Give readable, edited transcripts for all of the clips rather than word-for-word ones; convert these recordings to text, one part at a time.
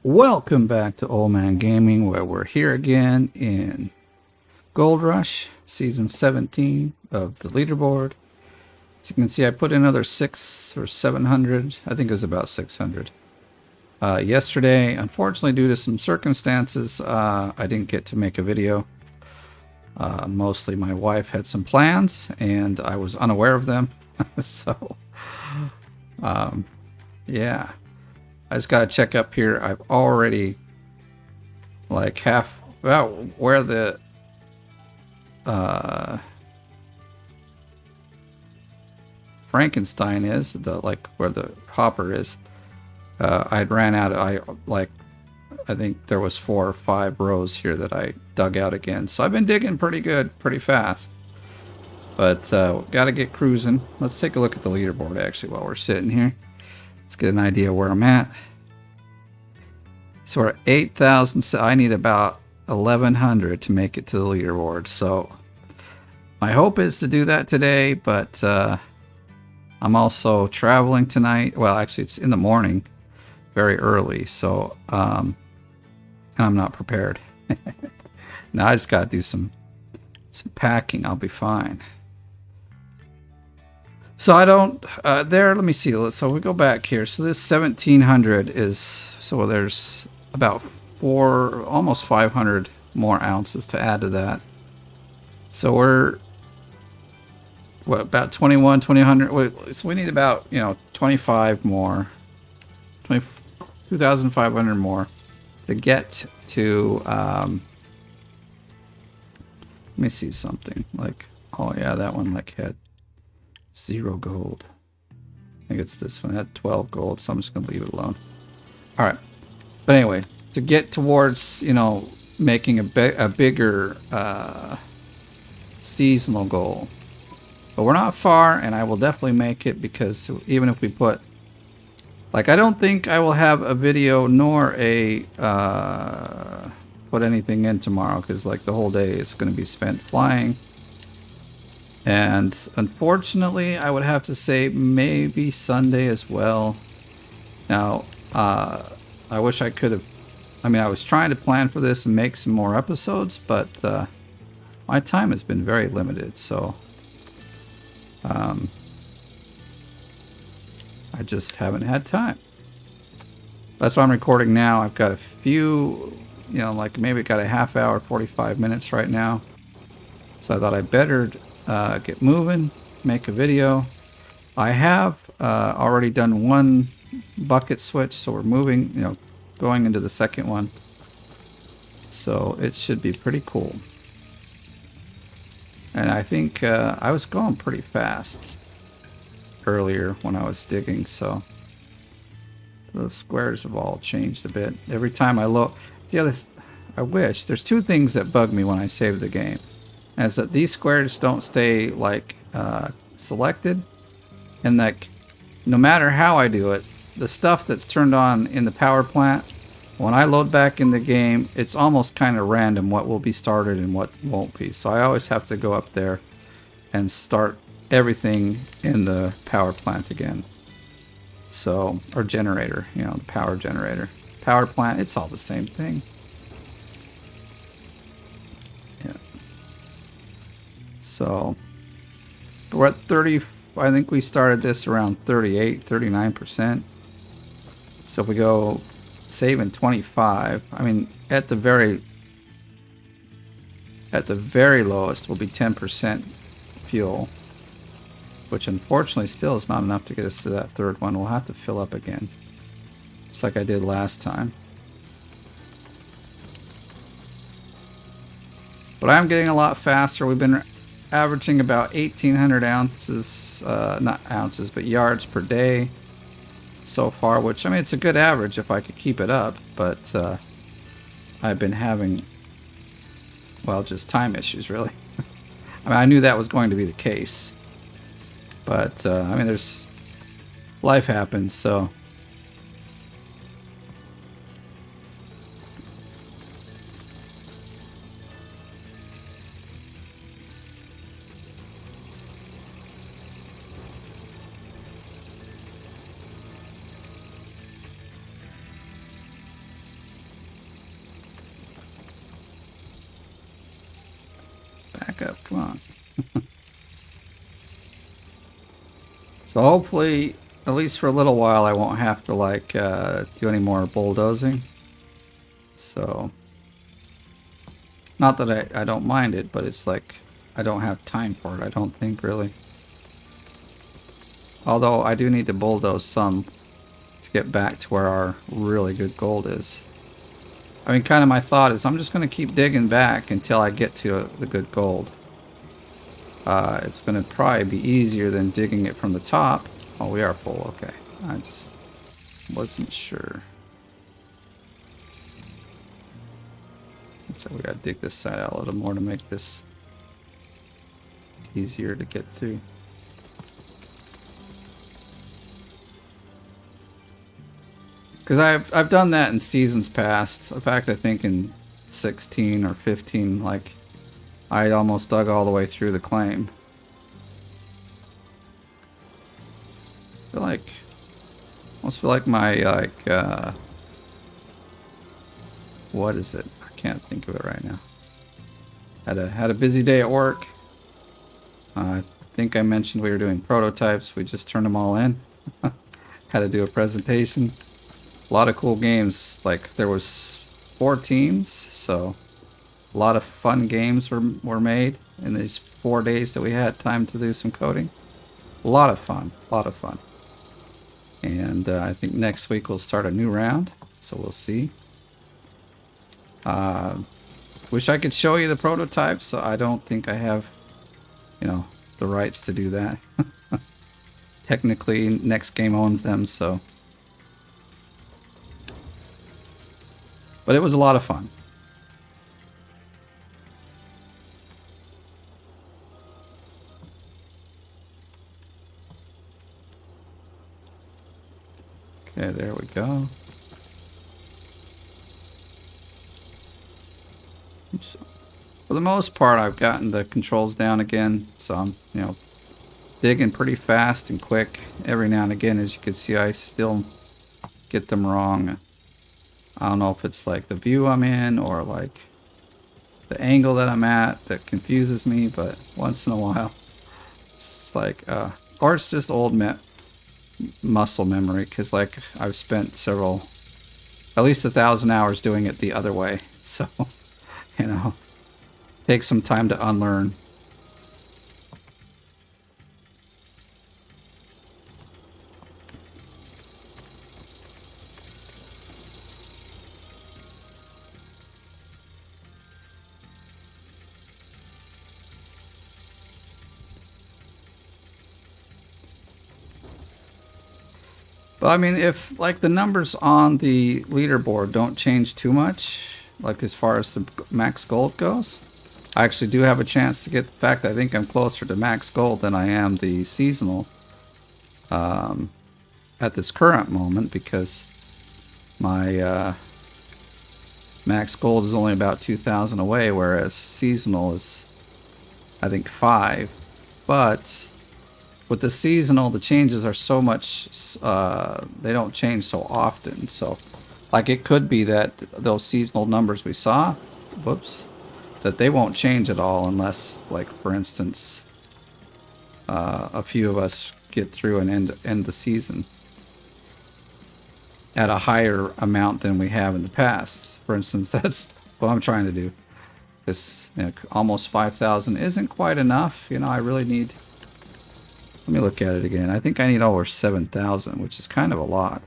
Welcome back to Old Man Gaming, where we're here again in Gold Rush, Season 17 of the leaderboard. As you can see, I put in another 6 or 700. I think it was about 600. Yesterday, unfortunately, due to some circumstances, I didn't get to make a video. Mostly my wife had some plans, and I was unaware of them. So, yeah. I just gotta check up here. I've already like about where the Frankenstein is, where the hopper is. I'd ran out. I think there was 4 or 5 rows here that I dug out again. So I've been digging pretty good, pretty fast. But gotta get cruising. Let's take a look at the leaderboard actually while we're sitting here. Let's get an idea where I'm at. So we're at 8,000. So I need about 1,100 to make it to the leaderboard. So my hope is to do that today, but I'm also traveling tonight. Well, actually, it's in the morning, very early. So, and I'm not prepared. Now I just got to do some packing. I'll be fine. So I don't, let me see. So we go back here. So this 1,700 is, so there's about almost 500 more ounces to add to that. So we're, about 2,100. So we need about, 25 more, 2,500 more to get to, let me see something. Oh yeah, that one had 0 gold. I think it's this one. It had 12 gold, so I'm just going to leave it alone. All right. But anyway, to get towards, making a bigger seasonal goal. But we're not far, and I will definitely make it, because even if we put... I don't think I will have a video nor a... put anything in tomorrow, because the whole day is going to be spent flying. And unfortunately, I would have to say maybe Sunday as well. Now, I wish I could have... I was trying to plan for this and make some more episodes, but my time has been very limited, so... I just haven't had time. That's why I'm recording now. I've got a few, maybe got a half hour, 45 minutes right now. So I thought I better get moving, make a video. I have already done one bucket switch, so we're moving, going into the second one. So it should be pretty cool. And I think I was going pretty fast earlier when I was digging, so the squares have all changed a bit. Every time I look, I wish, there's 2 things that bug me when I save the game. And it's that these squares don't stay selected, and no matter how I do it, the stuff that's turned on in the power plant, when I load back in the game, it's almost kind of random what will be started and what won't be. So I always have to go up there and start everything in the power plant again. So, or generator, the power generator. Power plant, it's all the same thing. Yeah. So, we're at 30, I think we started this around 38, 39%. So if we go saving 25, at the very lowest will be 10% fuel, which unfortunately still is not enough to get us to that third one. We'll have to fill up again, just like I did last time. But I'm getting a lot faster. We've been averaging about 1,800 ounces, not ounces, but yards per day so far, which, it's a good average if I could keep it up, but I've been having, just time issues, really. I knew that was going to be the case, but, there's... life happens, so... back up. Come on. So hopefully, at least for a little while, I won't have to like do any more bulldozing. So, not that I don't mind it, but it's like I don't have time for it. I don't think really. Although I do need to bulldoze some to get back to where our really good gold is. I mean, kind of my thought is I'm just going to keep digging back until I get to the good gold. It's going to probably be easier than digging it from the top. Oh, we are full. Okay. I just wasn't sure. Looks like we got to dig this side out a little more to make this easier to get through. Because I've done that in seasons past. In fact, I think in 16 or 15, like, I almost dug all the way through the claim. I feel like, almost feel like my, like, what is it? I can't think of it right now. Had a busy day at work. I think I mentioned we were doing prototypes. We just turned them all in. Had to do a presentation. A lot of cool games. Like, there was 4 teams, so a lot of fun games were made in these 4 days that we had time to do some coding. A lot of fun. A lot of fun. And I think next week we'll start a new round, so we'll see. Wish I could show you the prototypes. So I don't think I have, you know, the rights to do that. Technically, Next Game owns them, so. But it was a lot of fun. Okay, there we go. So, for the most part, I've gotten the controls down again, so I'm, you know, digging pretty fast and quick. Every now and again, as you can see, I still get them wrong. I don't know if it's like the view I'm in or like the angle that I'm at that confuses me, but once in a while, it's like, or it's just old muscle memory, because like I've spent at least 1,000 hours doing it the other way, so you know, take some time to unlearn. But I mean, if like the numbers on the leaderboard don't change too much, like as far as the max gold goes, I actually do have a chance to get. In fact, I think I'm closer to max gold than I am the seasonal at this current moment, because my max gold is only about 2,000 away, whereas seasonal is, I think, 5. But with the seasonal, the changes are so much, they don't change so often. So, like, it could be that those seasonal numbers we saw, whoops, that they won't change at all unless, like, for instance, a few of us get through and end the season at a higher amount than we have in the past. For instance, that's what I'm trying to do. This, you know, almost 5,000 isn't quite enough. You know, I really need... Let me look at it again. I think I need over 7,000, which is kind of a lot.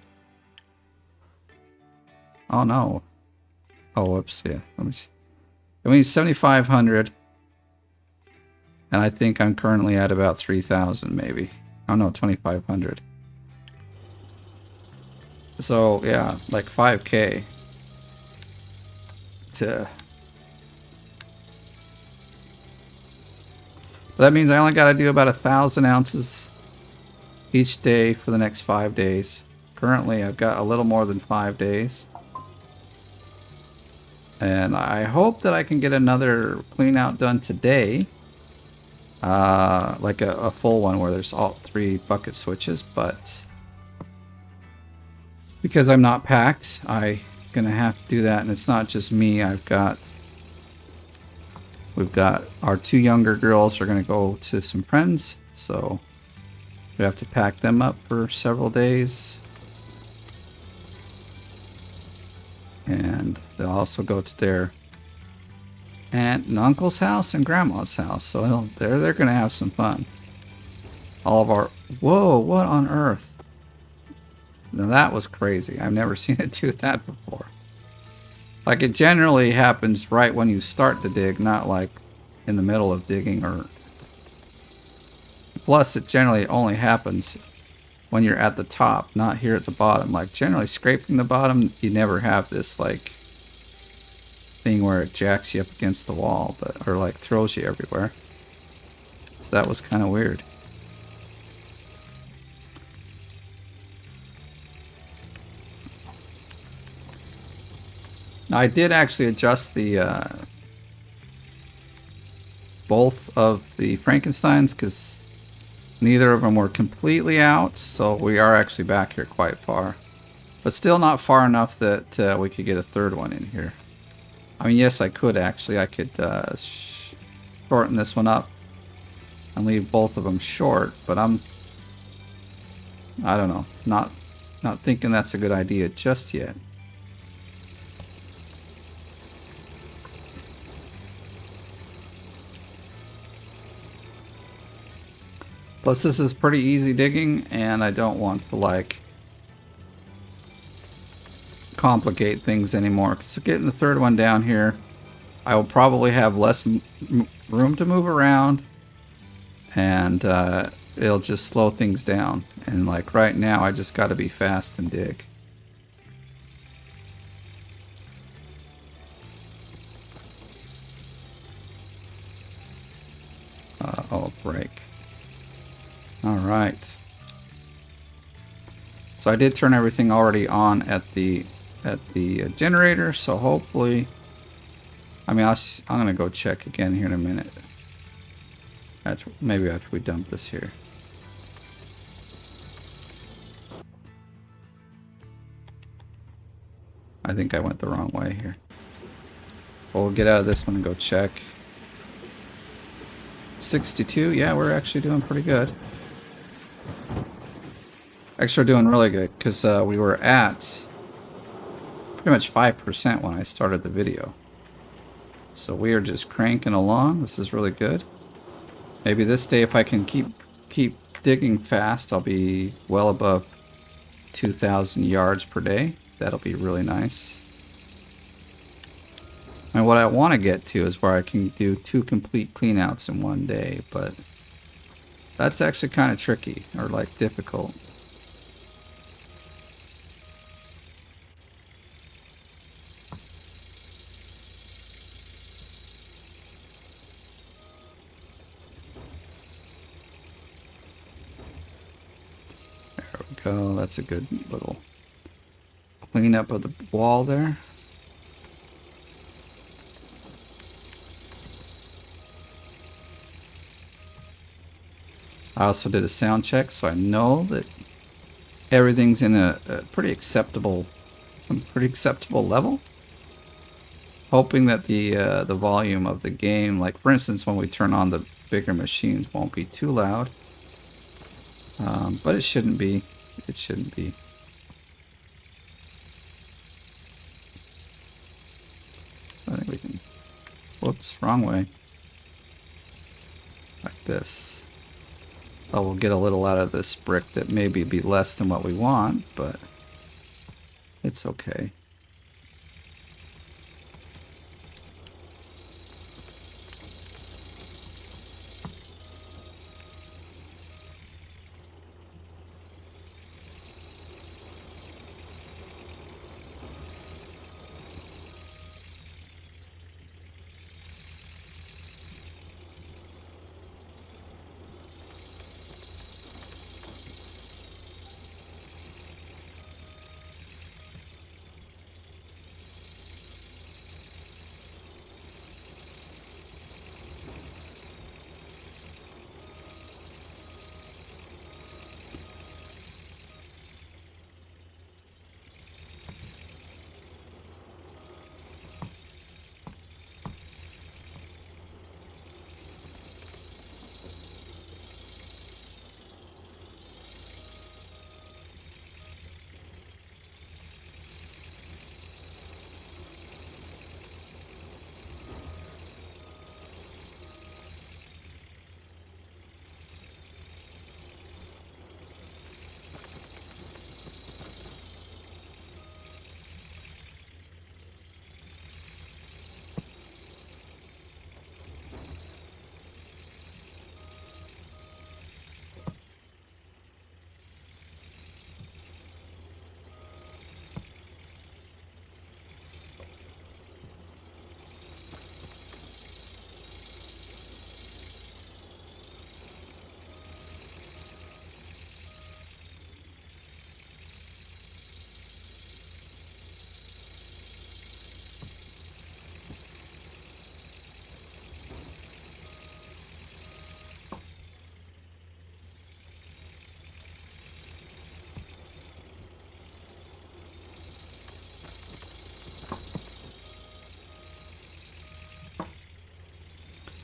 Oh no. Oh, whoops, yeah. Let me see. I mean, 7,500. And I think I'm currently at about 3,000 maybe. Oh no, 2,500. So, yeah, like 5K to... That means I only got to do about 1,000 ounces each day for the next 5 days. Currently, I've got a little more than 5 days. And I hope that I can get another clean out done today. Like a full one where there's all 3 bucket switches. But because I'm not packed, I'm going to have to do that. And it's not just me. I've got We've got our 2 younger girls are going to go to some friends, so we have to pack them up for several days. And they'll also go to their aunt and uncle's house and grandma's house, so they're going to have some fun. All of our... Whoa, what on earth? Now that was crazy. I've never seen it do that before. Like, it generally happens right when you start to dig, not like in the middle of digging. Or plus, it generally only happens when you're at the top, not here at the bottom. Like, generally scraping the bottom, you never have this like thing where it jacks you up against the wall, but or like throws you everywhere. So that was kind of weird. Now, I did actually adjust the both of the Frankensteins because neither of them were completely out, so we are actually back here quite far. But still not far enough that we could get a third one in here. I mean, yes, I could actually. I could shorten this one up and leave both of them short, but I don't know, not thinking that's a good idea just yet. Plus, this is pretty easy digging, and I don't want to like complicate things anymore. So getting the third one down here, I will probably have less room to move around, and it'll just slow things down. And like right now, I just got to be fast and dig. Oh, break. All right. So I did turn everything already on at the generator, so hopefully, I mean, I'm gonna go check again here in a minute. Maybe after we dump this here. I think I went the wrong way here. Well, we'll get out of this one and go check. 62, yeah, we're actually doing pretty good. Actually, we're doing really good because we were at pretty much 5% when I started the video. So we are just cranking along. This is really good. Maybe this day, if I can keep digging fast, I'll be well above 2,000 yards per day. That'll be really nice. And what I want to get to is where I can do 2 complete cleanouts in one day, but that's actually kind of tricky, or like difficult. There we go. That's a good little cleanup of the wall there. I also did a sound check, so I know that everything's in a pretty acceptable level. Hoping that the volume of the game, like for instance, when we turn on the bigger machines, won't be too loud. But it shouldn't be. It shouldn't be. So I think we can. Whoops, wrong way. Like this. Oh, we'll get a little out of this brick that maybe be less than what we want, but it's okay.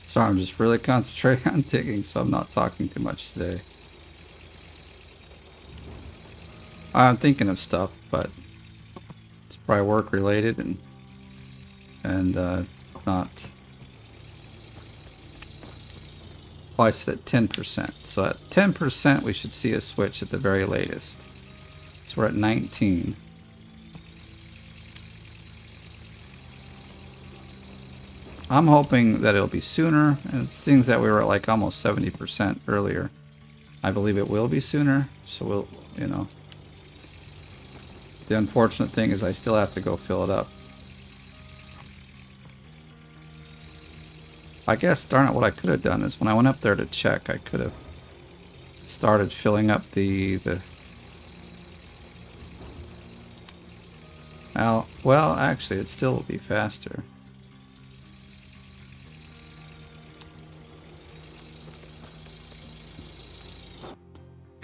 Sorry, I'm just really concentrating on digging, so I'm not talking too much today. I'm thinking of stuff, but it's probably work related and not. Well, I said at 10%. So at 10%, we should see a switch at the very latest. So we're at 19. I'm hoping that it'll be sooner, and it seems that we were at like almost 70% earlier. I believe it will be sooner, so we'll, you know. The unfortunate thing is I still have to go fill it up. I guess, darn it, what I could have done is when I went up there to check, I could have started filling up the well, actually, it still will be faster.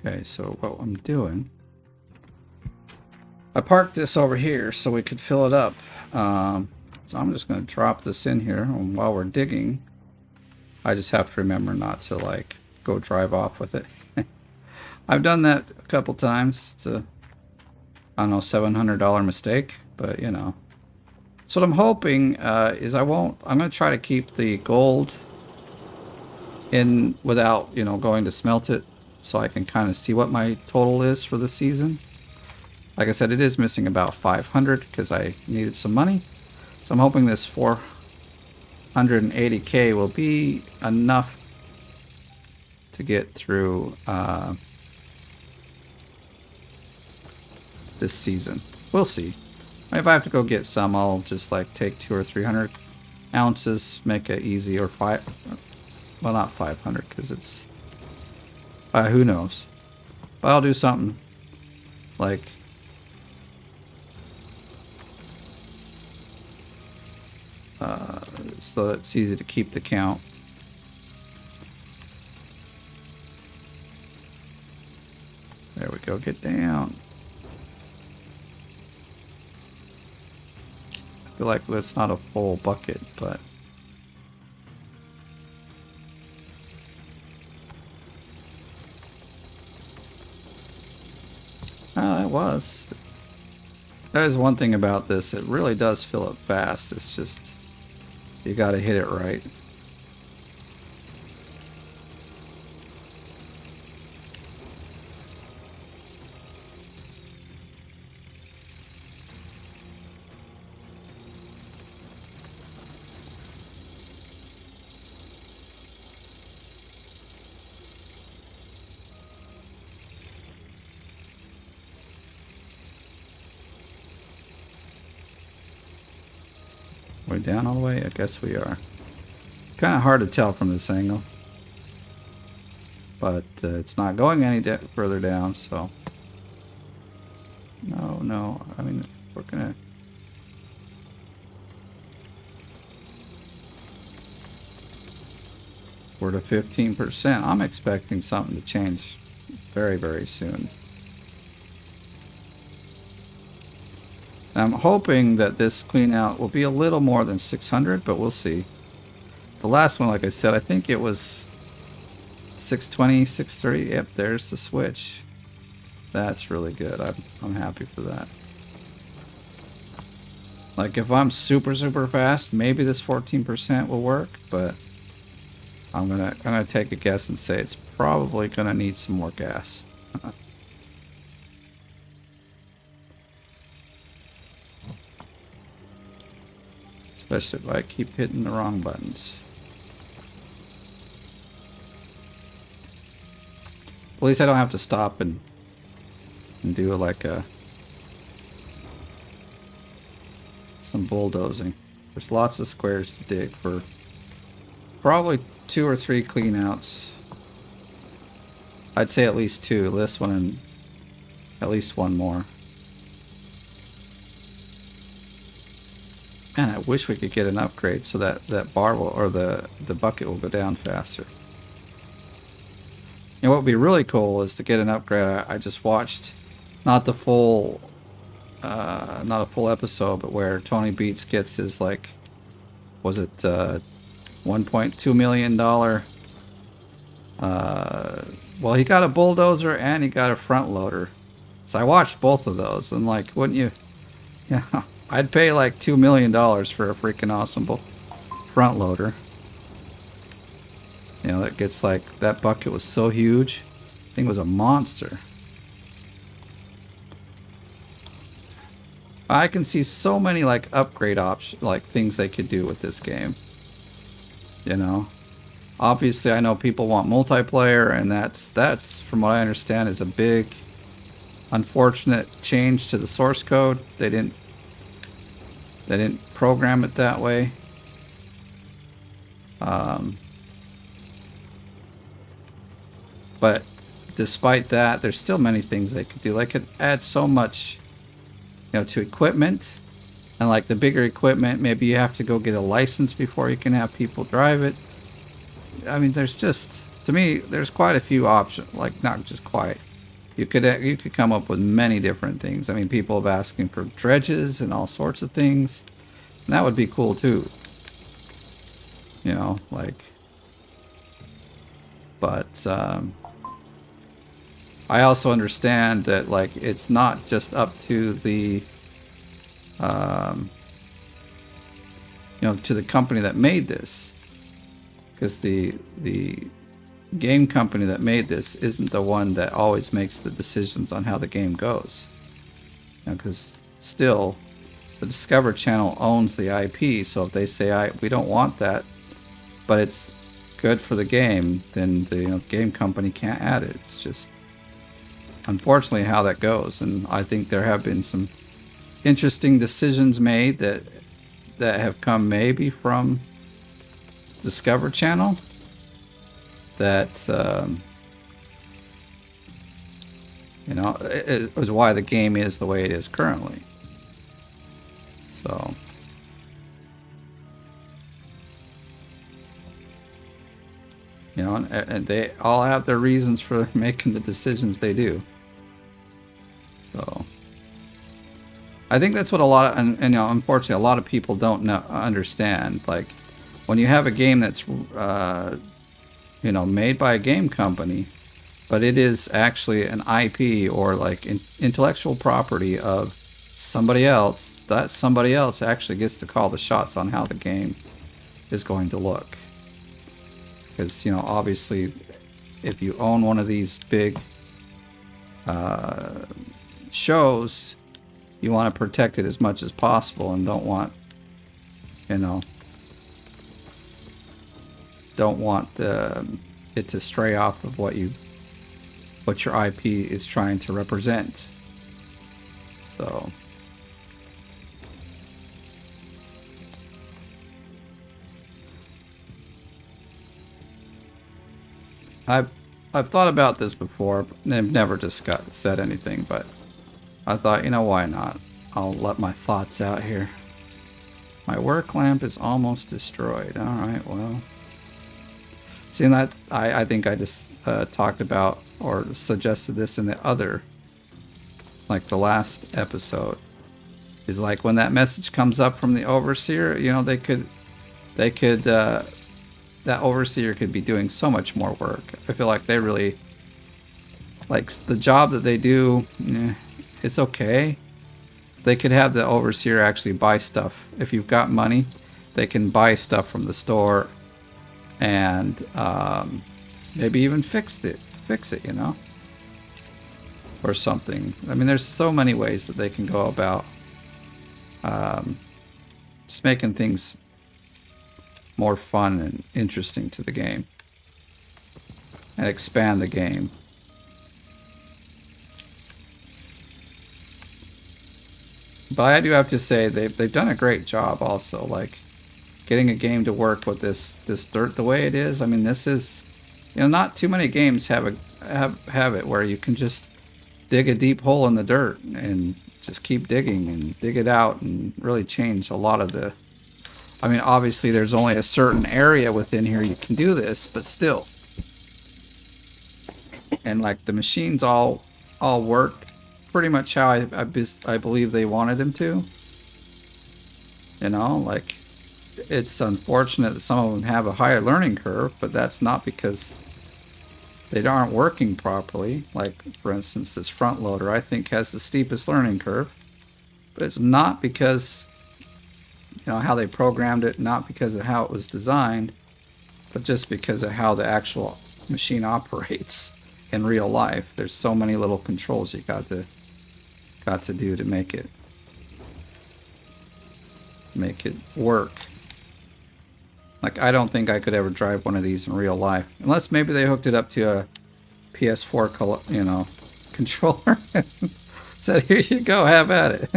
Okay, so what I'm doing, I parked this over here so we could fill it up. So I'm just going to drop this in here, and while we're digging, I just have to remember not to like go drive off with it. I've done that a couple times. It's a, I don't know, $700 mistake, but you know. So what I'm hoping is I'm going to try to keep the gold in without, you know, going to smelt it, so I can kind of see what my total is for the season. Like I said, it is missing about 500 because I needed some money. So I'm hoping this 480k will be enough to get through this season. We'll see. If I have to go get some, I'll just like take 200 or 300 ounces, make it easy, or well, not 500 because it's who knows. But I'll do something like so that it's easy to keep the count. There we go. Get down. I feel like that's not a full bucket, but it was. That is one thing about this. It really does fill up fast. It's just you got to hit it right. We're down all the way? I guess we are. It's kind of hard to tell from this angle. But it's not going any further down, so... No. I mean, we're gonna... We're to 15%. I'm expecting something to change very, very soon. I'm hoping that this clean out will be a little more than 600, but we'll see. The last one, like I said, I think it was 620, 630. Yep, there's the switch. That's really good. I'm happy for that. Like if I'm super, super fast, maybe this 14% will work, but I'm gonna take a guess and say it's probably gonna need some more gas. Especially if I keep hitting the wrong buttons. At least I don't have to stop and do like some bulldozing. There's lots of squares to dig for probably 2 or 3 clean outs. I'd say at least 2. This one and at least 1 more. Man, I wish we could get an upgrade so that bar will, or the bucket will go down faster. And what would be really cool is to get an upgrade. I just watched not a full episode, but where Tony Beats gets his, like, was it $1.2 million. Well, he got a bulldozer and he got a front loader. So I watched both of those, and like, wouldn't you? Yeah, I'd pay like $2 million for a freaking awesome front loader. You know, that gets like, that bucket was so huge. I think it was a monster. I can see so many like upgrade options, like things they could do with this game. You know, obviously I know people want multiplayer, and that's from what I understand is a big, unfortunate change to the source code. They didn't program it that way. But despite that, there's still many things they could do. They could add so much, you know, to equipment. And like the bigger equipment, maybe you have to go get a license before you can have people drive it. I mean, there's just, to me, there's quite a few options. Like, not just quite. You could come up with many different things. I mean, people have asking for dredges and all sorts of things. And that would be cool too. You know, like, but I also understand that like it's not just up to the you know, to the company that made this, because the game company that made this isn't the one that always makes the decisions on how the game goes. You know, because still the Discover Channel owns the IP, so if they say we don't want that, but it's good for the game, then the game company can't add it. It's just unfortunately how that goes. And I think there have been some interesting decisions made that have come maybe from Discover Channel that you know, it was why the game is the way it is currently. So you know, and they all have their reasons for making the decisions they do. So I think that's what a lot of, and you know, unfortunately, a lot of people don't understand. Like, when you have a game that's, you know, made by a game company, but it is actually an IP or like intellectual property of somebody else, that somebody else actually gets to call the shots on how the game is going to look. Because, you know, obviously, if you own one of these big shows, you want to protect it as much as possible and don't want, you know, it to stray off of what your IP is trying to represent. So I've thought about this before, and I've never said anything, but I thought, you know, why not? I'll let my thoughts out here. My work lamp is almost destroyed. All right, well, seeing that, I think I just talked about or suggested this in the other, like the last episode, is like when that message comes up from the overseer, you know, they could that overseer could be doing so much more work. I feel like they really, like, the job that they do, it's okay. They could have the overseer actually buy stuff. If you've got money, they can buy stuff from the store and maybe even fix it, you know, or something. I mean, there's so many ways that they can go about just making things more fun and interesting to the game and expand the game. But I do have to say they've done a great job also, like getting a game to work with this dirt the way it is. I mean, this is, you know, not too many games have it where you can just dig a deep hole in the dirt and just keep digging and dig it out and really change a lot of the, I mean, obviously there's only a certain area within here you can do this, but still. And like the machines all work pretty much how I believe they wanted them to. You know, like it's unfortunate that some of them have a higher learning curve, but that's not because they aren't working properly. Like, for instance, this front loader, I think, has the steepest learning curve. But it's not because, how they programmed it, not because of how it was designed, but just because of how the actual machine operates in real life. There's so many little controls you got to do to make it work. Like, I don't think I could ever drive one of these in real life, unless maybe they hooked it up to a PS4, controller. Said, "Here you go, have at it."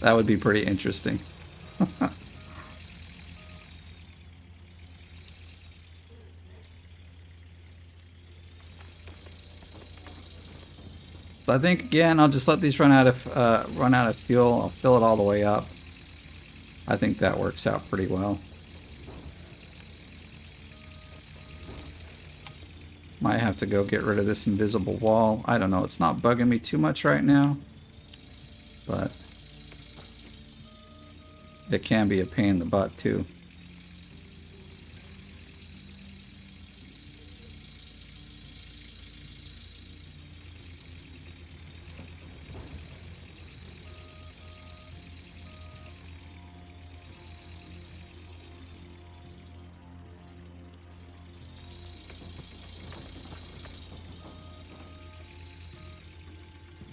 That would be pretty interesting. So I think again, I'll just let these run out of fuel. I'll fill it all the way up. I think that works out pretty well. Might have to go get rid of this invisible wall. I don't know. It's not bugging me too much right now, but it can be a pain in the butt too.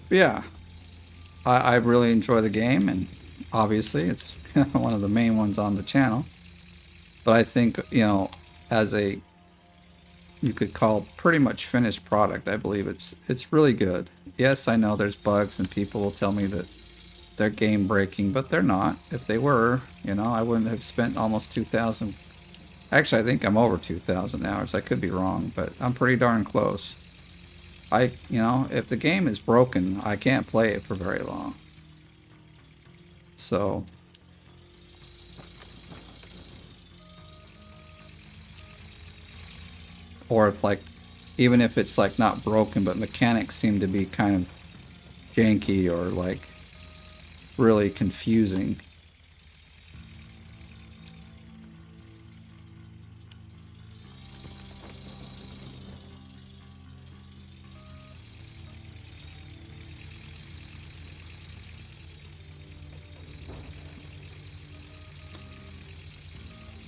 Yeah, I really enjoy the game, and obviously it's one of the main ones on the channel. But I think, as you could call pretty much finished product, I believe it's really good. Yes, I know there's bugs, and people will tell me that they're game breaking, but they're not. If they were, I wouldn't have spent almost 2,000. Actually, I think I'm over 2,000 hours. I could be wrong, but I'm pretty darn close. If the game is broken, I can't play it for very long. So, or if even if it's not broken, but mechanics seem to be kind of janky or really confusing.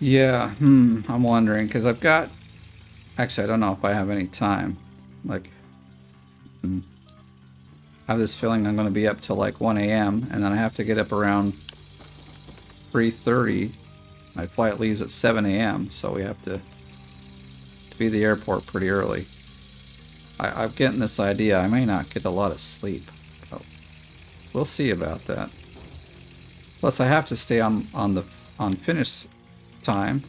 Yeah, I'm wondering, because actually, I don't know if I have any time. I have this feeling I'm going to be up till 1 a.m., and then I have to get up around 3:30. My flight leaves at 7 a.m., so we have to be at the airport pretty early. I'm getting this idea I may not get a lot of sleep, but we'll see about that. Plus, I have to stay on finish time,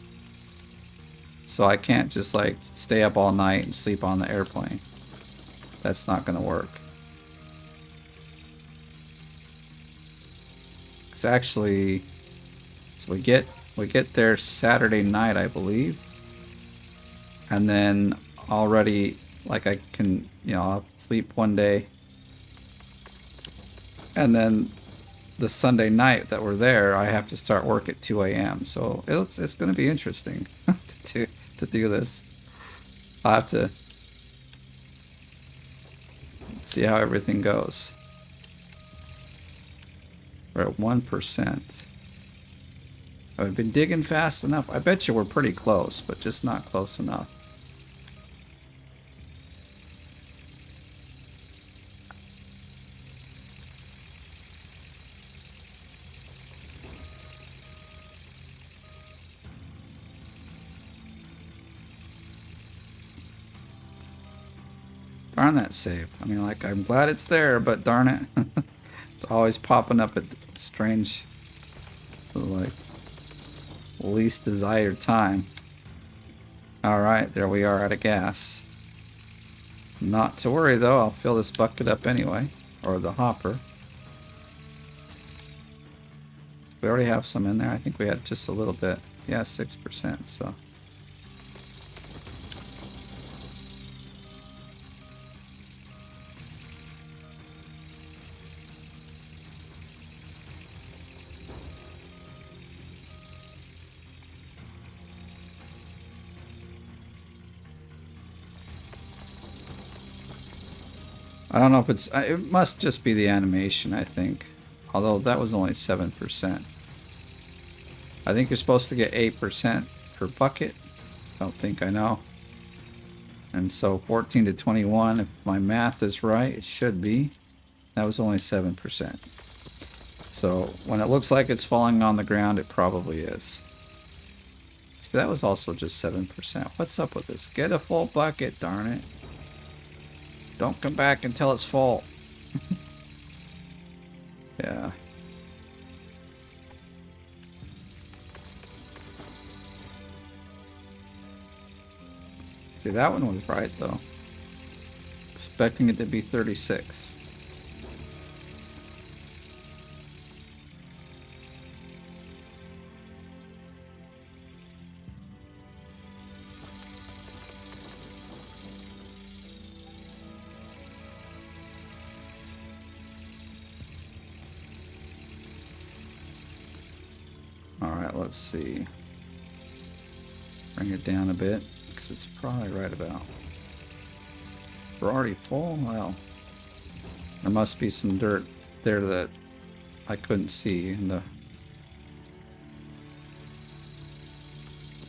so I can't just stay up all night and sleep on the airplane. That's not going to work. It's actually, so we get there Saturday night, I believe, and then already I can I'll sleep one day, and then the Sunday night that we're there, I have to start work at 2 a.m. So it's going to be interesting to do this. I'll have to see how everything goes. We're at 1%. I've been digging fast enough. I bet you we're pretty close, but just not close enough. Darn that save. I mean, I'm glad it's there, but darn it. It's always popping up at strange, least desired time. Alright, there we are out of gas. Not to worry, though. I'll fill this bucket up anyway. Or the hopper. We already have some in there. I think we had just a little bit. Yeah, 6%, so... I don't know if it's... It must just be the animation, I think. Although that was only 7%. I think you're supposed to get 8% per bucket. Don't think I know. And so 14 to 21, if my math is right, it should be. That was only 7%. So when it looks like it's falling on the ground, it probably is. See, that was also just 7%. What's up with this? Get a full bucket, darn it. Don't come back until it's full. Yeah. See, that one was right, though. Expecting it to be 36. Alright, let's see. Let's bring it down a bit, because it's probably right about... We're already full? Well, there must be some dirt there that I couldn't see in the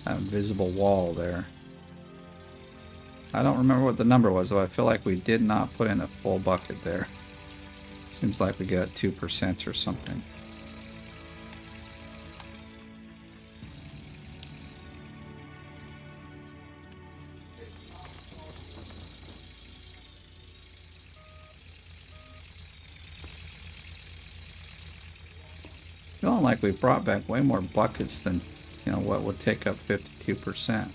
invisible wall there. I don't remember what the number was, though. I feel like we did not put in a full bucket there. Seems like we got 2% or something. Feeling like we've brought back way more buckets than, you know, what would take up 52%.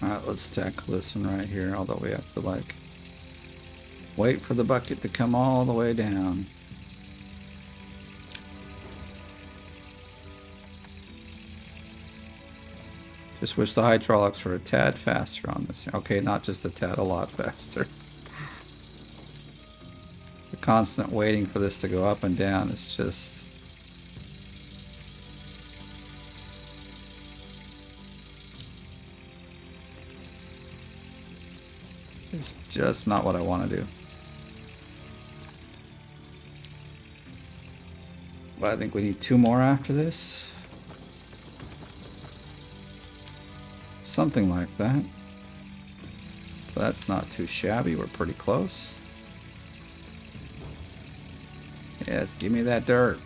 Alright, let's tackle this one right here, although we have to, like, wait for the bucket to come all the way down. Just wish the hydraulics were a tad faster on this. Okay, not just a tad, a lot faster. The constant waiting for this to go up and down is just... It's just not what I want to do. But I think we need 2 more after this. Something like that. That's not too shabby. We're pretty close. Yes, give me that dirt.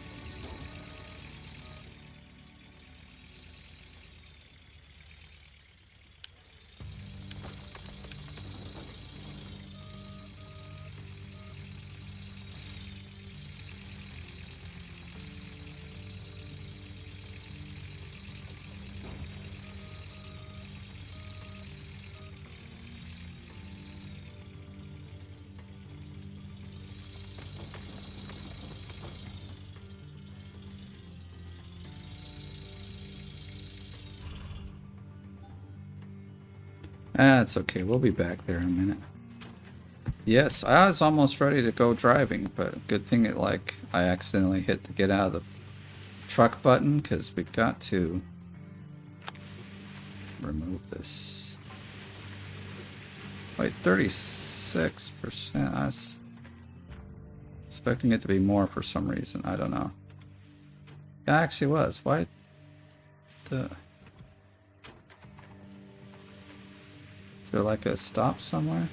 That's okay. We'll be back there in a minute. Yes, I was almost ready to go driving, but good thing it, like, I accidentally hit the get out of the truck button, because we've got to remove this. Wait, 36%. I was expecting it to be more for some reason. I don't know. It actually was. Why the... Is there like a stop somewhere?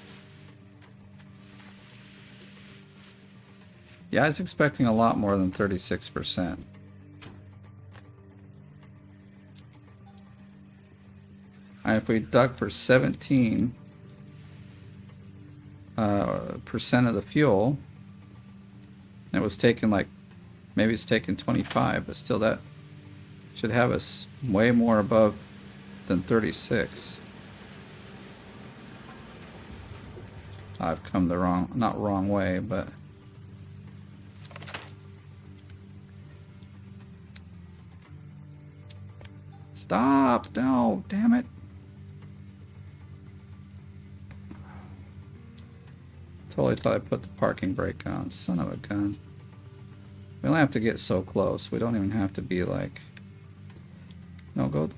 Yeah, I was expecting a lot more than 36%. And if we dug for 17% of the fuel, and it was taking like, maybe it's taking 25, but still that should have us way more above than 36. I've come the not wrong way, but... Stop! No, damn it. Totally thought I put the parking brake on. Son of a gun. We don't have to get so close. We don't even have to be like... No, go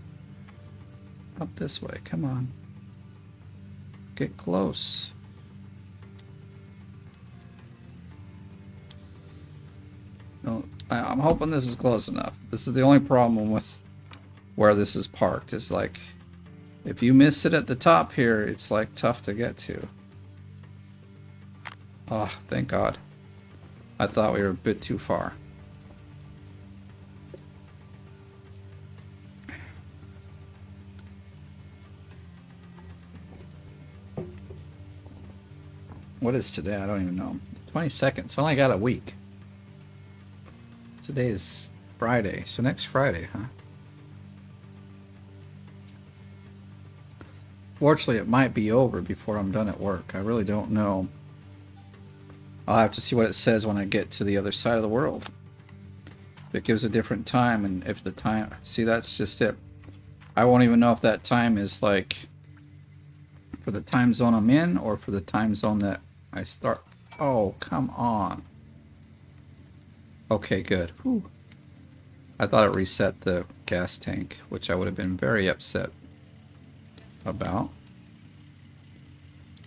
up this way. Come on. Get close. No, I'm hoping this is close enough. This is the only problem with where this is parked. Is like, if you miss it at the top here, it's like tough to get to. Oh, thank God. I thought we were a bit too far. What is today? I don't even know. 22nd. So I only got a week. Today is Friday. So next Friday, huh? Fortunately, it might be over before I'm done at work. I really don't know. I'll have to see what it says when I get to the other side of the world. If it gives a different time, and if the time... See, that's just it. I won't even know if that time is like for the time zone I'm in or for the time zone that I start. Oh, come on. Okay, good. Whew. I thought it reset the gas tank, which I would have been very upset about.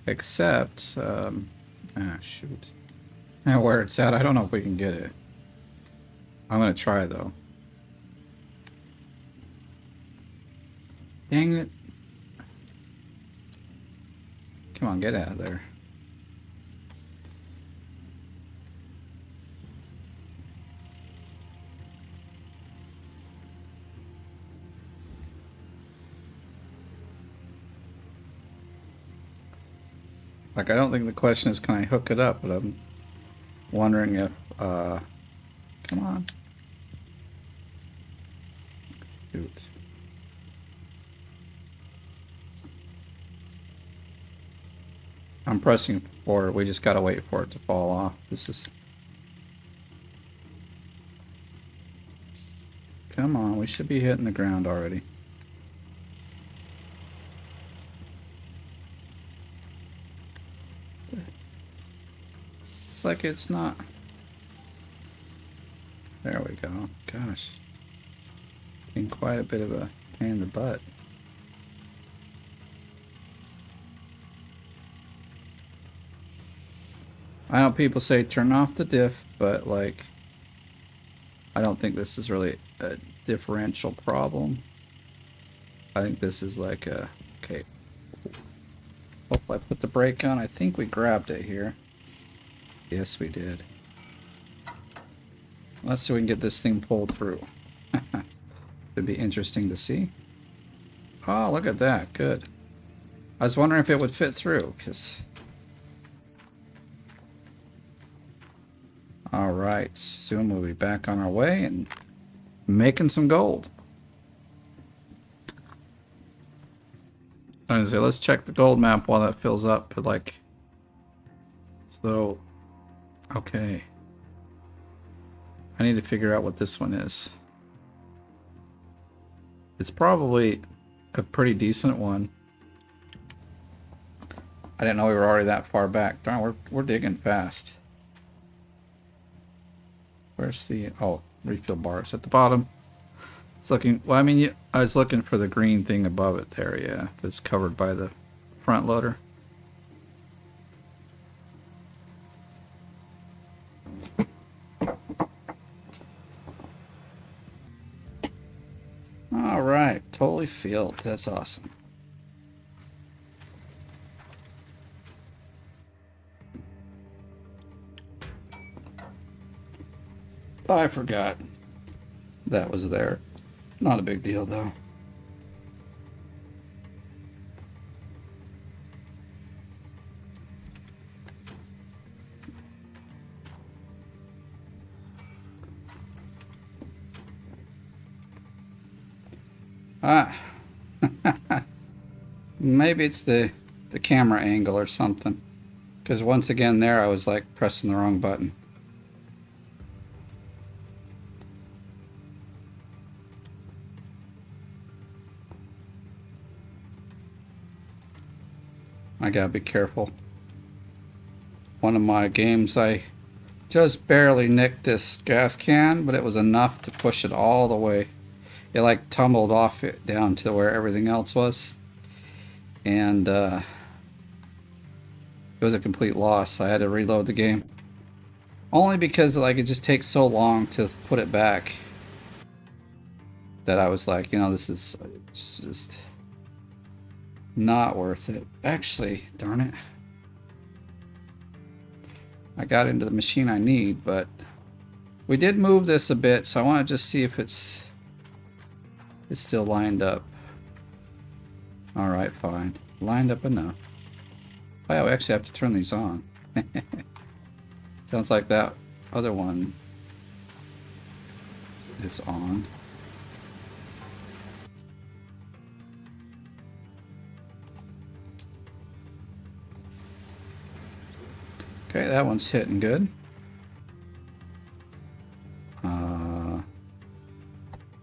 Except, shoot. Now where it's at, I don't know if we can get it. I'm gonna try though. Dang it. Come on, get out of there. Like, I don't think the question is can I hook it up, but I'm wondering if, come on. Shoot. I'm pressing forward. We just gotta wait for it to fall off. This is... Come on, we should be hitting the ground already. It's like it's not... There we go. Gosh. Been quite a bit of a pain in the butt. I know people say turn off the diff, but like, I don't think this is really a differential problem. I think this is like a... Okay. Hope I put the brake on. I think we grabbed it here. Yes, we did. Let's see if we can get this thing pulled through. It'd be interesting to see. Oh, look at that. Good. I was wondering if it would fit through, because... Alright, soon we'll be back on our way and making some gold. I was gonna say, let's check the gold map while that fills up, but like... So... Okay. I need to figure out what this one is. It's probably a pretty decent one. I didn't know we were already that far back. Darn, we're digging fast. Where's the... Oh, refill bar. It's at the bottom. It's looking... Well, I mean, I was looking for the green thing above it there, yeah. That's covered by the front loader. Alright, totally filled. That's awesome. Oh, I forgot that was there. Not a big deal, though. Ah. Maybe it's the camera angle or something. Because once again there I was like pressing the wrong button. I gotta be careful. One of my games I just barely nicked this gas can, but it was enough to push it all the way. It like tumbled off it down to where everything else was. And it was a complete loss. I had to reload the game. Only because like it just takes so long to put it back that I was like, you know, this is just not worth it. Actually, darn it. I got into the machine I need, but we did move this a bit, so I want to just see if it's still lined up. Alright, fine. Lined up enough. Oh, we actually have to turn these on. Sounds like that other one is on. Okay, that one's hitting good.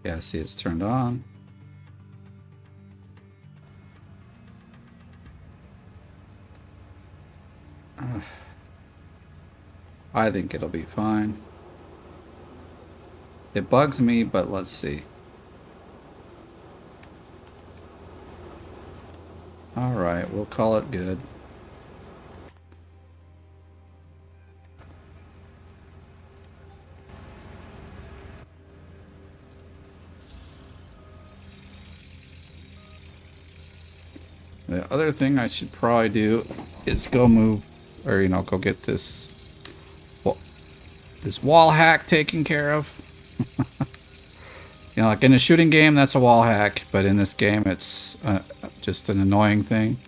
Yeah, see, it's turned on. I think it'll be fine. It bugs me, but let's see. Alright, we'll call it good. The other thing I should probably do is go move, or you know, go get this wall hack taken care of. You know, like in a shooting game, that's a wall hack, but in this game, it's just an annoying thing.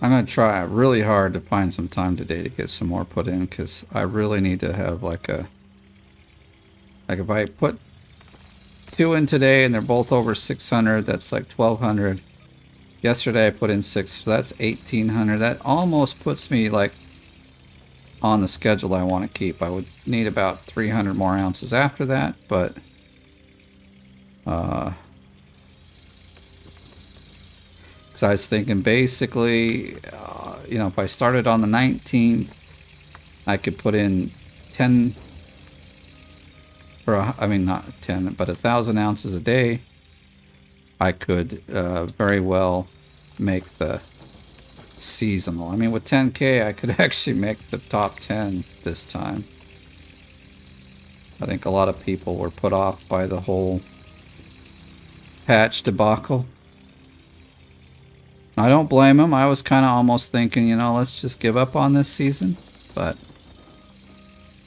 I'm going to try really hard to find some time today to get some more put in, because I really need to have like a... Like if I put 2 in today and they're both over 600, that's like 1,200. Yesterday I put in 6, so that's 1,800. That almost puts me like on the schedule I want to keep. I would need about 300 more ounces after that, but... So I was thinking basically, you know, if I started on the 19th, I could put in 10, or I mean not 10, but 1,000 ounces a day. I could very well make the seasonal. I mean, with 10K, I could actually make the top 10 this time. I think a lot of people were put off by the whole patch debacle. I don't blame him. I was kind of almost thinking, you know, let's just give up on this season. But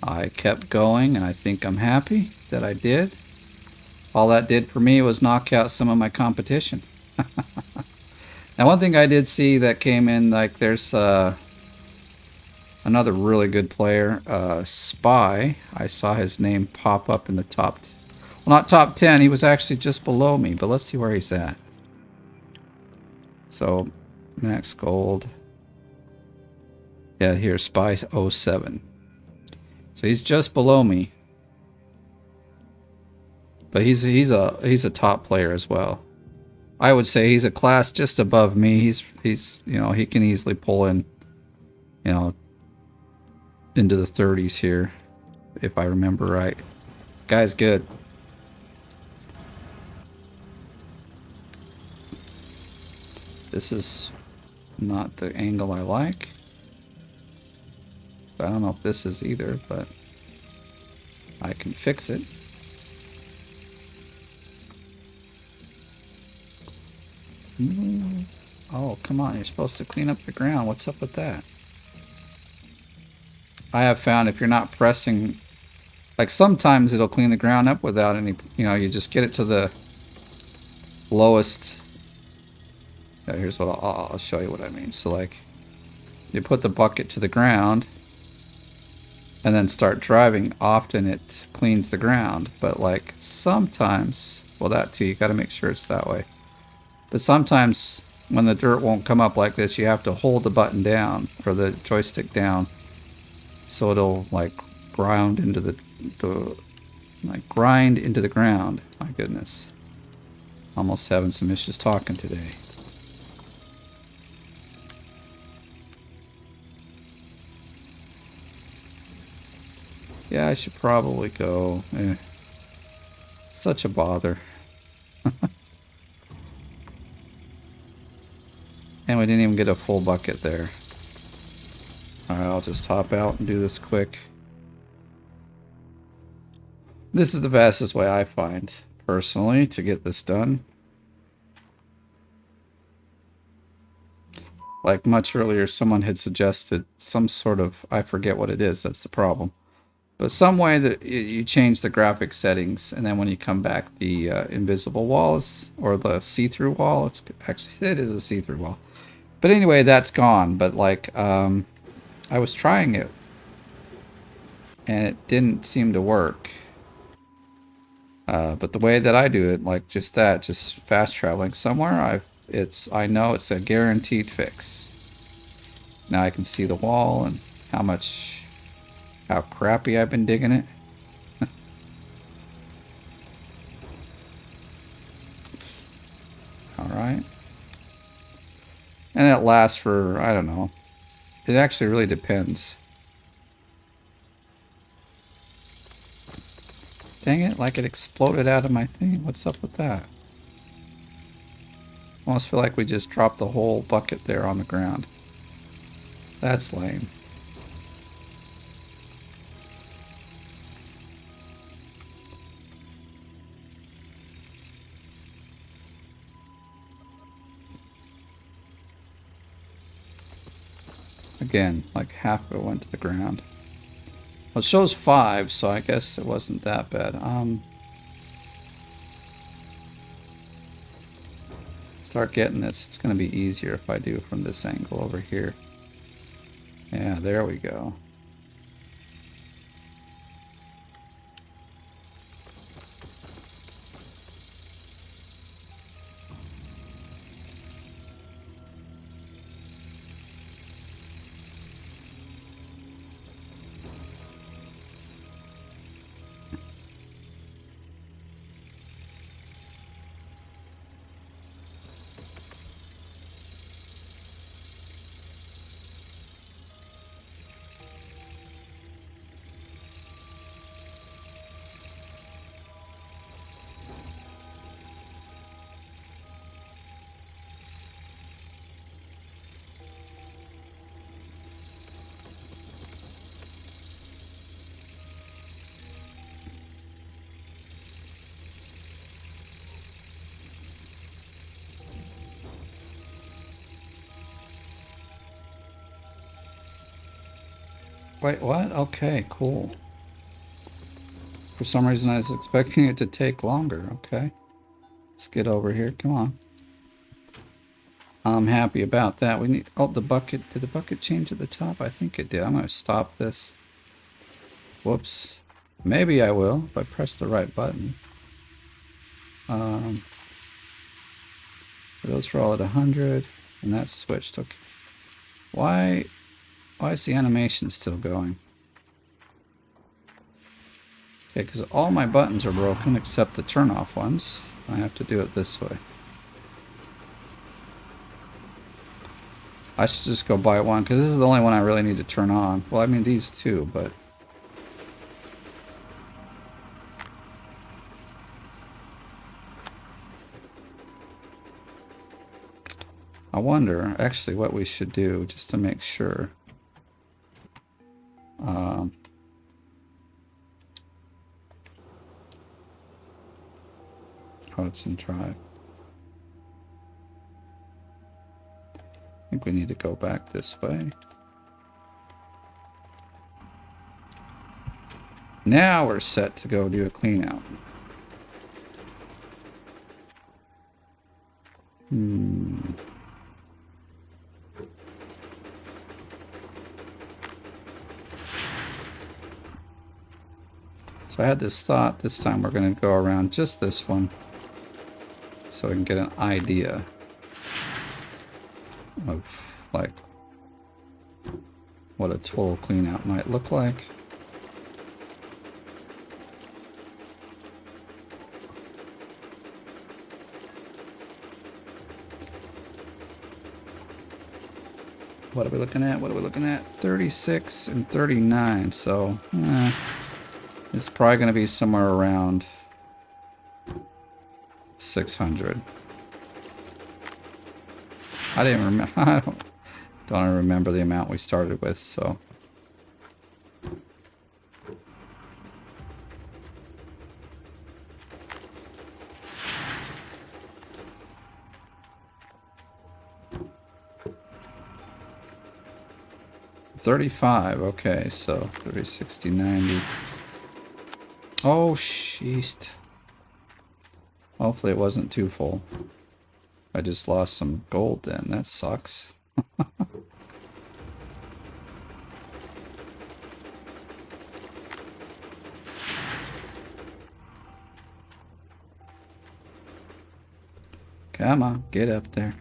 I kept going, and I think I'm happy that I did. All that did for me was knock out some of my competition. Now, one thing I did see that came in, like there's another really good player, Spy. I saw his name pop up in the top, well, not top 10. He was actually just below me, but let's see where he's at. So, max gold. Yeah, here's Spy 07. So he's just below me. But he's a top player as well. I would say he's a class just above me. He's you know, he can easily pull in, you know, into the 30s here, if I remember right. Guy's good. This is not the angle I like. I don't know if this is either, but I can fix it. Oh, come on. You're supposed to clean up the ground. What's up with that? I have found if you're not pressing, like sometimes it'll clean the ground up without any, you know, you just get it to the lowest. Yeah, here's what I'll show you what I mean. So like you put the bucket to the ground and then start driving, often it cleans the ground. But like sometimes, well, that too, you got to make sure it's that way. But sometimes when the dirt won't come up like this, you have to hold the button down or the joystick down, so it'll like grind into the grind into the ground. My goodness, almost having some issues talking today. Yeah, I should probably go. Such a bother. And we didn't even get a full bucket there. Alright, I'll just hop out and do this quick. This is the fastest way I find, personally, to get this done. Like much earlier, someone had suggested some sort of, I forget what it is, that's the problem. But some way that you change the graphic settings, and then when you come back, the invisible walls or the see-through wall, it is a see-through wall. But anyway, that's gone. But like, I was trying it, and it didn't seem to work. But the way that I do it, like just fast traveling somewhere, I know it's a guaranteed fix. Now I can see the wall and how crappy I've been digging it. Alright. And it lasts for, I don't know. It actually really depends. Dang it, like it exploded out of my thing. What's up with that? Almost feel like we just dropped the whole bucket there on the ground. That's lame. Again, like half of it went to the ground. Well, it shows 5, so I guess it wasn't that bad. Start getting this. It's going to be easier if I do from this angle over here. Yeah, there we go. Wait, what? Okay, cool. For some reason I was expecting it to take longer. Okay. Let's get over here. Come on. I'm happy about that. We need... Oh, the bucket. Did the bucket change at the top? I think it did. I'm going to stop this. Whoops. Maybe I will if I press the right button. Those are all at 100. And that's switched. Okay. Why is the animation still going? Okay, because all my buttons are broken except the turn off ones. I have to do it this way. I should just go buy one because this is the only one I really need to turn on. Well, I mean these two, but... I wonder actually what we should do just to make sure. Hudson Drive. I think we need to go back this way. Now we're set to go do a clean out. So I had this thought, this time we're going to go around just this one so we can get an idea of like what a total clean out might look like. What are we looking at? What are we looking at? 36 and 39. So it's probably going to be somewhere around 600. I didn't remember. I don't remember the amount we started with. So $35. Okay, so 30, 60, 90. Oh, sheest. Hopefully it wasn't too full. I just lost some gold then. That sucks. Come on, get up there.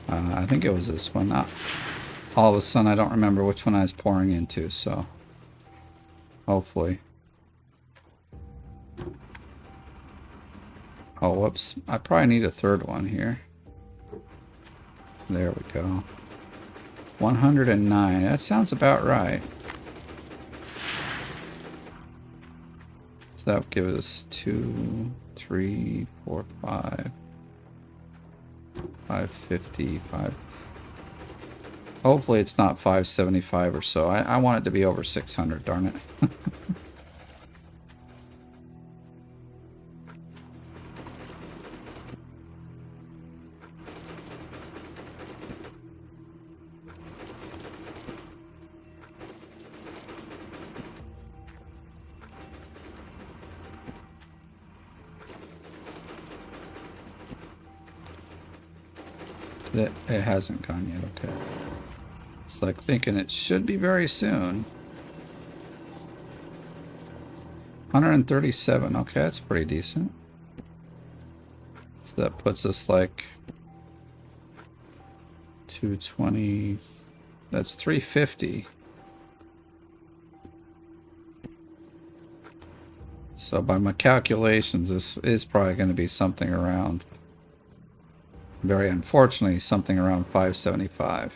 I think it was this one. All of a sudden, I don't remember which one I was pouring into, so hopefully. Oh, whoops. I probably need a third one here. There we go. 109. That sounds about right. So that would give us 2, 3, 4, 5. 550, 5. Hopefully it's not 575 or so. I want it to be over 600, darn it. It hasn't gone yet, okay. It's like thinking it should be very soon. 137, okay, that's pretty decent. So that puts us like 220, that's 350. So by my calculations, this is probably going to be something around, very unfortunately, something around 575.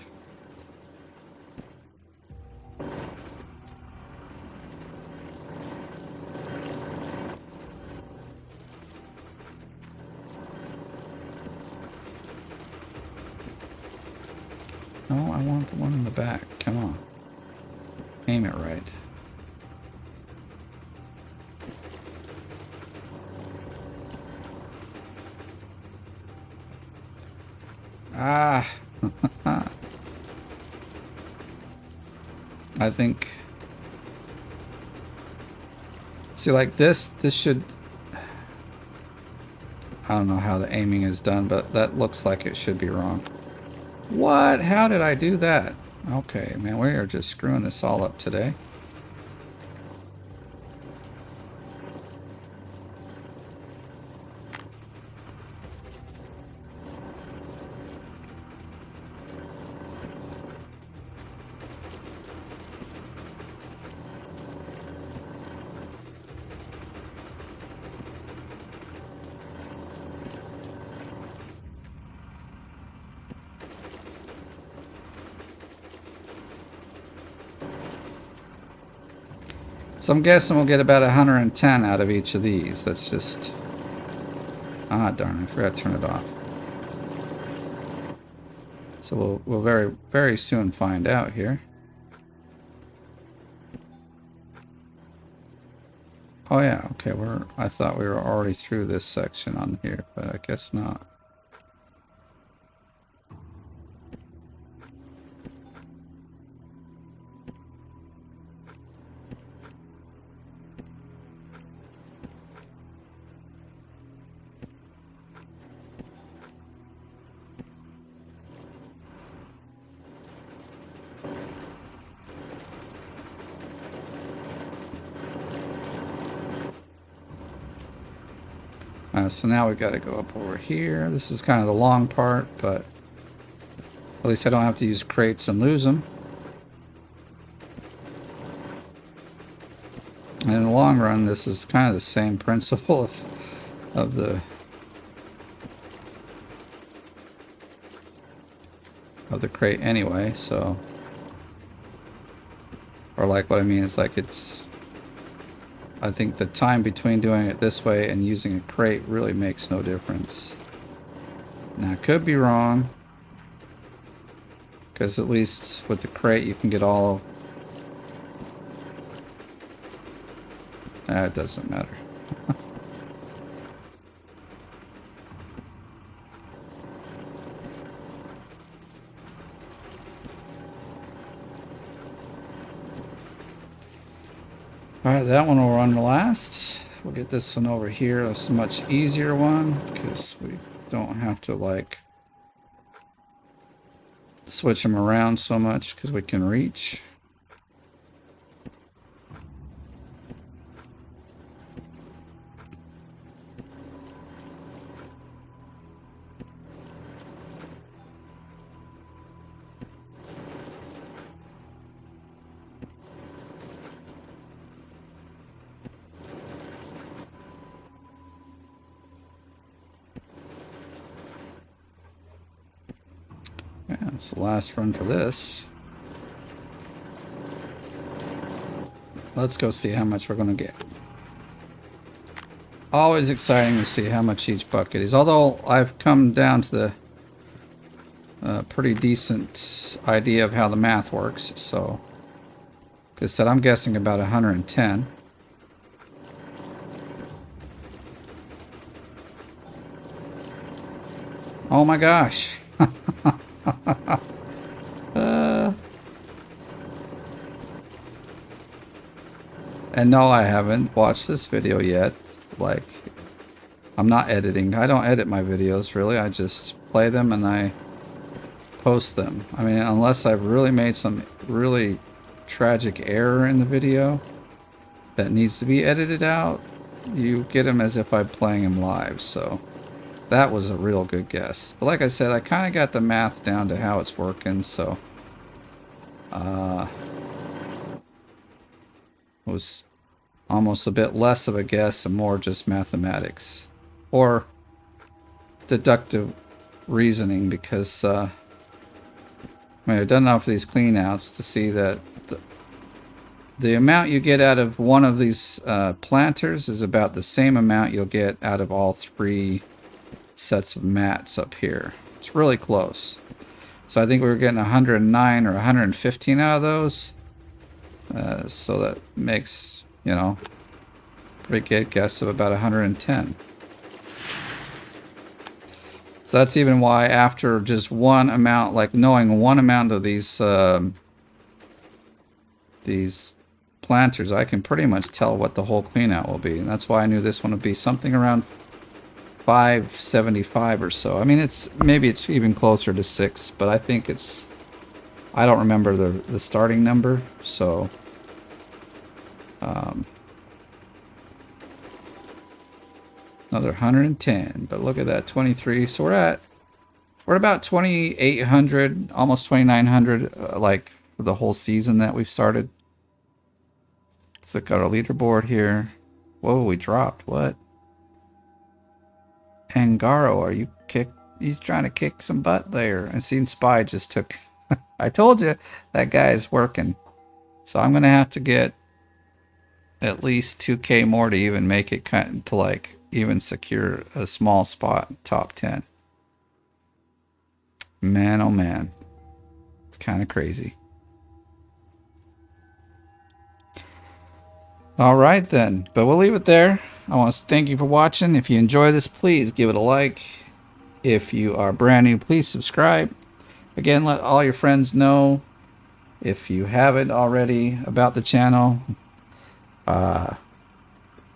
No, I want the one in the back. Come on. Aim it right. Ah! I think... See, like this should... I don't know how the aiming is done, but that looks like it should be wrong. What? How did I do that? Okay, man, we are just screwing this all up today. So I'm guessing we'll get about 110 out of each of these. That's just... Ah, darn, I forgot to turn it off. So we'll very, very soon find out here. Oh yeah, okay, I thought we were already through this section on here, but I guess not. So now we've got to go up over here. This is kind of the long part, but at least I don't have to use crates and lose them. And in the long run, this is kind of the same principle of the crate anyway, so, or like what I mean is like I think the time between doing it this way and using a crate really makes no difference. Now I could be wrong, because at least with the crate you can get all, it doesn't matter. Alright, that one will run last. We'll get this one over here. It's a much easier one because we don't have to like switch them around so much because we can reach. Yeah, it's the last run for this. Let's go see how much we're going to get. Always exciting to see how much each bucket is. Although I've come down to the pretty decent idea of how the math works. So, like I said, I'm guessing about 110. Oh my gosh. And no, I haven't watched this video yet. Like, I'm not editing. I don't edit my videos, really. I just play them and I post them. I mean, unless I've really made some really tragic error in the video that needs to be edited out, you get them as if I'm playing them live. So that was a real good guess. But like I said, I kind of got the math down to how it's working, so it was almost a bit less of a guess and more just mathematics or deductive reasoning, because I mean, I've done enough of these clean outs to see that the amount you get out of one of these planters is about the same amount you'll get out of all three sets of mats up here. It's really close. So I think we were getting 109 or 115 out of those. So that makes, you know, pretty good guess of about 110. So that's even why after just one amount, like knowing one amount of these planters, I can pretty much tell what the whole clean out will be. And that's why I knew this one would be something around 575 or so. I mean, maybe it's even closer to 6, but I think it's, I don't remember the starting number, so another 110. But look at that, 23. So we're at about 2,800, almost 2,900, like for the whole season that we've started. Let's look at our leaderboard here. Whoa, we dropped. What? Angaro, are you kick? He's trying to kick some butt there. I seen Spy just took. I told you that guy's working. So I'm gonna have to get at least 2K more to even make it to like even secure a small spot top 10. Man, oh man, it's kind of crazy. All right then, but we'll leave it there. I want to thank you for watching. If you enjoy this, please give it a like. If you are brand new, please subscribe. Again, let all your friends know, if you haven't already, about the channel. My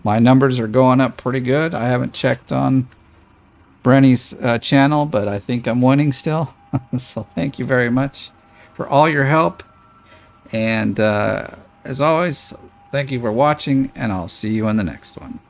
numbers are going up pretty good. I haven't checked on Brenny's channel, but I think I'm winning still. So thank you very much for all your help. And as always, thank you for watching, and I'll see you in the next one.